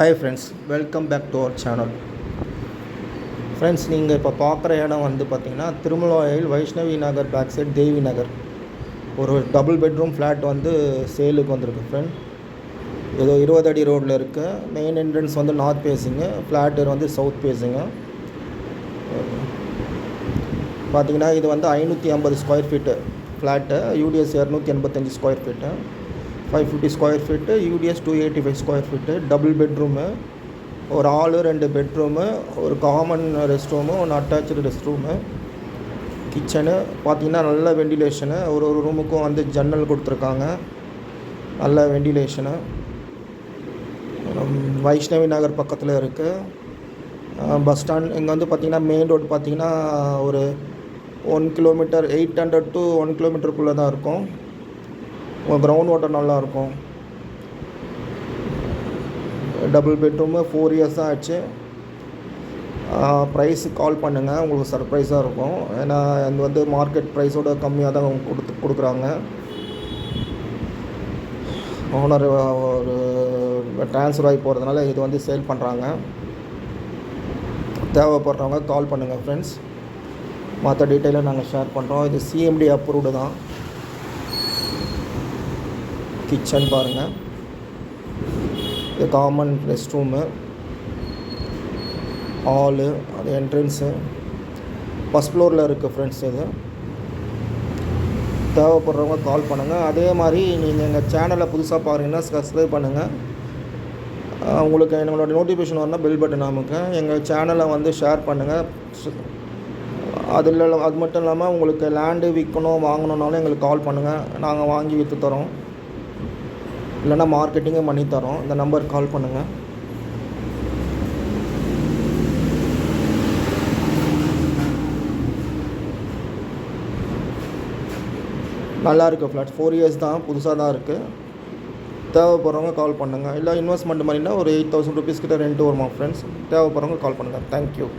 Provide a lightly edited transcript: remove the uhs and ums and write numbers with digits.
Hi friends, welcome back to our channel. Friends, நீங்கள் இப்போ பார்க்குற இடம் வந்து பார்த்திங்கன்னா திருமலாயில் வைஷ்ணவி நகர் பேக் சைட் தேவி நகர் ஒரு டபுள் பெட்ரூம் ஃப்ளாட் வந்து சேலுக்கு வந்திருக்கு ஃப்ரெண்ட். ஏதோ 20 அடி ரோட்டில் இருக்குது. மெயின் என்ட்ரன்ஸ் வந்து நார்த் ஃபேஸிங்கு, ஃப்ளாட்டு வந்து சவுத் ஃபேஸிங்கு. பார்த்திங்கன்னா இது வந்து 550 square feet flat, UDS 285 square feet, 550 square feet, UDS 285 square feet, double bedroom, ஒரு ஹாலு, 2 பெட்ரூமு, ஒரு காமன் ரெஸ்ட் ரூமு, ஒன்று அட்டாச்சு ரெஸ்ட் ரூமு, கிச்சனு. பார்த்திங்கன்னா நல்ல வெண்டிலேஷனு, ஒரு ரூமுக்கும் வந்து ஜன்னல் கொடுத்துருக்காங்க, நல்ல வெண்டிலேஷனு. வைஷ்ணவி நகர் பக்கத்தில் இருக்குது. பஸ் ஸ்டாண்ட் இங்கே வந்து பார்த்திங்கன்னா மெயின் ரோடு பார்த்திங்கன்னா ஒரு 1 கிலோமீட்டர் 800 to 1 கிலோமீட்டருக்குள்ளே தான் இருக்கும். கிரவுண்ட் வாட்டர் நல்லாயிருக்கும். டபுள் பெட்ரூமு 4 இயர்ஸ் தான் ஆச்சு. ப்ரைஸுக்கு கால் பண்ணுங்கள், உங்களுக்கு சர்ப்ரைஸாக இருக்கும். ஏன்னா அது வந்து மார்க்கெட் ப்ரைஸோட கம்மியாக தான் கொடுக்குறாங்க. ஓனர் ஒரு ட்ரான்ஸ்ஃபர் ஆகி போகிறதுனால இது வந்து சேல் பண்ணுறாங்க. தேவைப்படுறவங்க கால் பண்ணுங்கள் ஃப்ரெண்ட்ஸ். மற்ற டீட்டெயிலை நாங்கள் ஷேர் பண்ணுறோம். இது சிஎம்டி அப்ரூவ்டு தான். கிச்சன் பாருங்கள், இது காமன் ரெஸ்ட் ரூமு, ஹாலு, அது என்ட்ரன்ஸு, ஃபஸ்ட் ஃப்ளோரில் இருக்குது ஃப்ரெண்ட்ஸ். இது தேவைப்படுறவங்க கால் பண்ணுங்கள். அதே மாதிரி நீங்கள் எங்கள் சேனலை புதுசாக பாருங்கன்னா சப்ஸ்கிரைப் பண்ணுங்கள். உங்களுக்கு எங்களோட நோட்டிஃபிகேஷன் வரணும், பெல் பட்டன் அமுங்க. எங்கள் சேனலை வந்து ஷேர் பண்ணுங்கள். அது மட்டும் இல்லாமல் உங்களுக்கு லேண்டு விற்கணும் வாங்கணுன்னாலும் எங்களுக்கு கால் பண்ணுங்கள், நாங்கள் வாங்கி விற்று தரோம். இல்லைன்னா மார்க்கெட்டிங்கும் பண்ணித்தரோம். இந்த நம்பருக்கு கால் பண்ணுங்கள். நல்லா இருக்குது ஃப்ளாட், 4 இயர்ஸ் தான், புதுசாக தான் இருக்குது. தேவைப்படுறவங்க கால் பண்ணுங்கள். இல்லை இன்வெஸ்ட்மெண்ட் மாதிரினா ஒரு 8000 rupees கிட்ட ரெண்ட் வருமா ஃப்ரெண்ட்ஸ். தேவைப்படுறவங்க கால் பண்ணுங்கள். தேங்க்யூ.